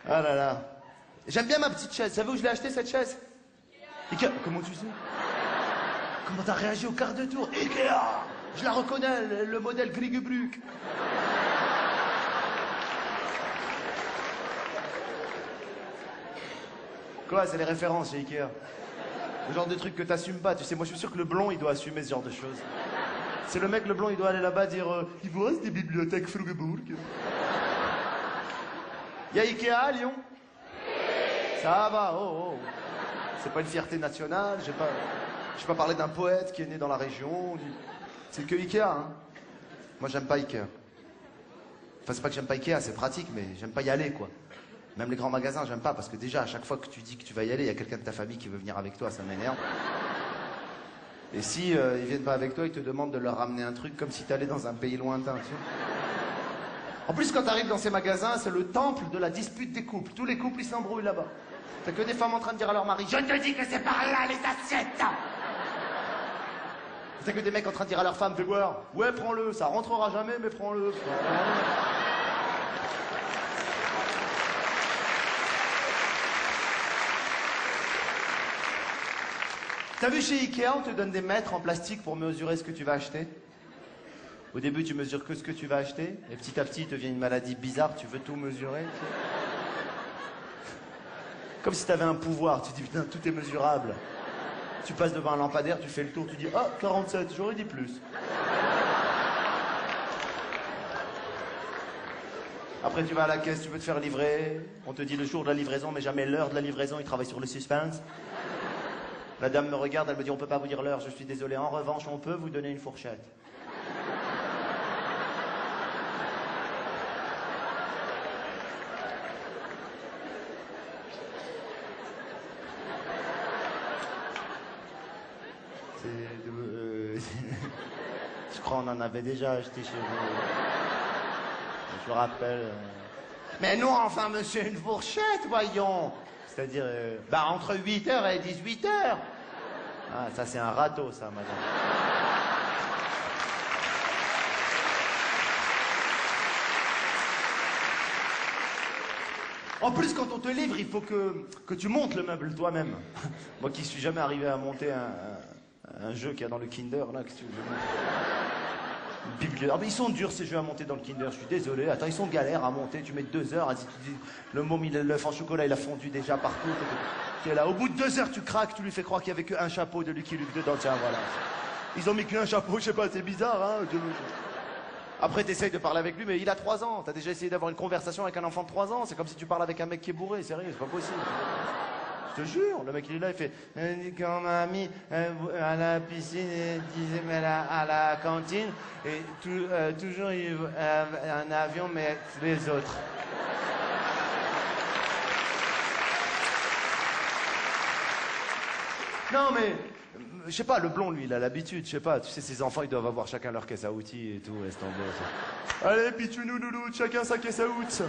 Ah là là. J'aime bien ma petite chaise. Vous savez où je l'ai acheté cette chaise? Ikea. Comment tu sais? Comment t'as réagi au quart de tour? Ikea. Je la reconnais, le modèle Grigubruk. Quoi, c'est les références chez Ikea. Le genre de truc que t'assumes pas. Tu sais, moi je suis sûr que le blond, il doit assumer ce genre de choses. C'est le mec, le blond, il doit aller là-bas dire il vous reste des bibliothèques Frugeburg? Il y a Ikea à Lyon? Ça va, oh, oh. C'est pas une fierté nationale, j'ai pas parlé d'un poète qui est né dans la région. C'est que Ikea, hein. Moi, j'aime pas Ikea. Enfin, c'est pas que j'aime pas Ikea, c'est pratique, mais j'aime pas y aller, quoi. Même les grands magasins, j'aime pas, parce que déjà, à chaque fois que tu dis que tu vas y aller, il y a quelqu'un de ta famille qui veut venir avec toi, ça m'énerve. Et si ils viennent pas avec toi, ils te demandent de leur ramener un truc comme si t'allais dans un pays lointain, tu vois. En plus, quand t'arrives dans ces magasins, c'est le temple de la dispute des couples. Tous les couples, ils s'embrouillent là-bas. T'as que des femmes en train de dire à leur mari « Je te dis que c'est par là, les assiettes !» T'as que des mecs en train de dire à leur femme « Fais boire. Ouais, prends-le, ça rentrera jamais, mais prends-le. » T'as vu chez Ikea, on te donne des mètres en plastique pour mesurer ce que tu vas acheter? Au début, tu mesures que ce que tu vas acheter, et petit à petit, il te vient une maladie bizarre, tu veux tout mesurer. Tu sais. Comme si t'avais un pouvoir, tu dis putain, tout est mesurable. Tu passes devant un lampadaire, tu fais le tour, tu dis oh, 47, j'aurais dit plus. Après, tu vas à la caisse, tu veux te faire livrer, on te dit le jour de la livraison, mais jamais l'heure de la livraison, ils travaillent sur le suspense. La dame me regarde, elle me dit on peut pas vous dire l'heure, je suis désolé. En revanche, on peut vous donner une fourchette. Je crois qu'on en avait déjà acheté chez vous. Je me rappelle. Mais non, enfin, monsieur, une fourchette, voyons. C'est-à-dire, entre 8h et 18h. Ah, ça, c'est un râteau, ça, madame. En plus, quand on te livre, il faut que tu montes le meuble toi-même. Moi qui suis jamais arrivé à monter un jeu qu'il y a dans le Kinder, là, qu'est-ce que tu veux? Ah, mais ils sont durs ces jeux à monter dans le Kinder, je suis désolé. Attends, ils sont galères à monter, tu mets 2 heures, le môme, l'œuf en chocolat, il a fondu déjà partout. T'es là, au bout de 2 heures, tu craques, tu lui fais croire qu'il n'y avait qu'un chapeau de Lucky Luke dedans, tiens, voilà. Ils ont mis qu'un chapeau, je sais pas, c'est bizarre, hein. Après, t'essayes de parler avec lui, mais il a 3 ans. T'as déjà essayé d'avoir une conversation avec un enfant de 3 ans, c'est comme si tu parles avec un mec qui est bourré, sérieux, c'est pas possible. Je te jure, le mec il est là, il fait quand mamie à la piscine, il disait mais à la cantine, et toujours il un avion, mais les autres. Non mais, je sais pas, le blond lui il a l'habitude, je sais pas, tu sais ces enfants ils doivent avoir chacun leur caisse à outils et tout, laisse tomber. Allez, pitchounou louloute, chacun sa caisse à outils.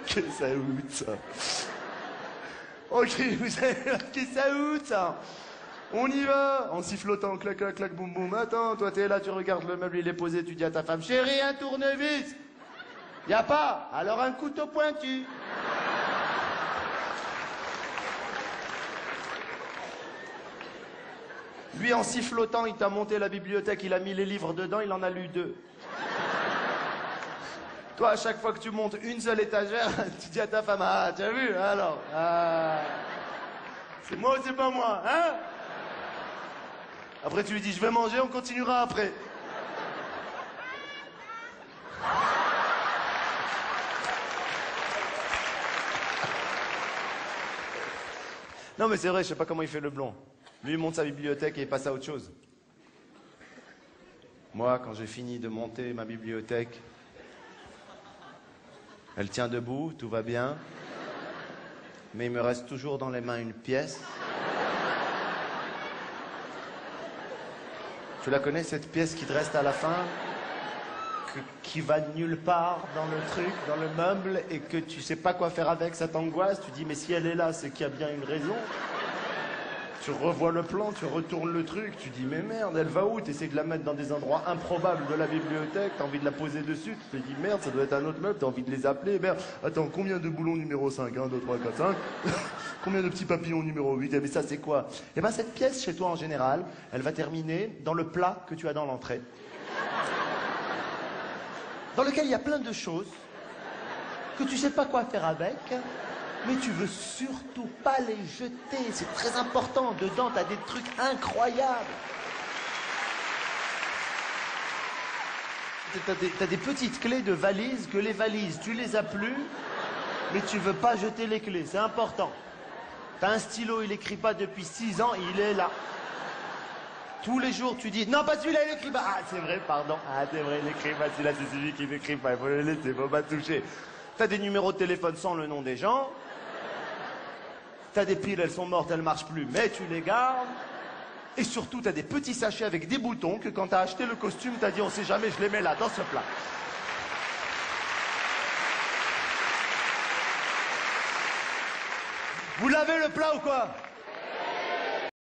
Caisse à outils. Ok, vous avez la caisse à outils. On y va, en sifflotant, clac, clac, clac, boum, boum. Attends, toi t'es là, tu regardes le meuble, il est posé, tu dis à ta femme, chérie, un tournevis. Y a pas, alors un couteau pointu. Lui, en sifflotant, il t'a monté la bibliothèque, il a mis les livres dedans, il en a lu 2. Toi, à chaque fois que tu montes une seule étagère, tu dis à ta femme, ah, t'as vu, alors, c'est moi ou c'est pas moi, hein? Après, tu lui dis, je vais manger, on continuera après. Non, mais c'est vrai, je sais pas comment il fait le blond. Lui, il monte sa bibliothèque et il passe à autre chose. Moi, quand j'ai fini de monter ma bibliothèque, elle tient debout, tout va bien. Mais il me reste toujours dans les mains une pièce. Tu la connais, cette pièce qui te reste à la fin? Qui va nulle part dans le truc, dans le meuble, et que tu sais pas quoi faire avec, ça t'angoisse. Tu dis, mais si elle est là, c'est qu'il y a bien une raison. Tu revois le plan, tu retournes le truc, tu dis mais merde, elle va où? T'essaies de la mettre dans des endroits improbables de la bibliothèque, t'as envie de la poser dessus, tu te dis merde, ça doit être un autre meuble, t'as envie de les appeler, merde. Attends, combien de boulons numéro 5? 1, 2, 3, 4, 5. Combien de petits papillons numéro 8? Eh mais ça c'est quoi? Eh ben cette pièce chez toi en général, elle va terminer dans le plat que tu as dans l'entrée. Dans lequel il y a plein de choses que tu sais pas quoi faire avec. Mais tu veux surtout pas les jeter, c'est très important. Dedans, t'as des trucs incroyables. T'as des petites clés de valises que les valises, tu les as plus, mais tu veux pas jeter les clés, c'est important. T'as un stylo, il écrit pas depuis 6 ans, il est là. Tous les jours, tu dis, non, pas celui-là, il écrit pas. Ah, c'est vrai, pardon. Ah, c'est vrai, il écrit pas, celui-là, c'est celui qui n'écrit pas. Il faut le laisser, faut pas toucher. T'as des numéros de téléphone sans le nom des gens. T'as des piles, elles sont mortes, elles marchent plus, mais tu les gardes. Et surtout, t'as des petits sachets avec des boutons que quand t'as acheté le costume, t'as dit, on sait jamais, je les mets là, dans ce plat. Vous lavez le plat ou quoi?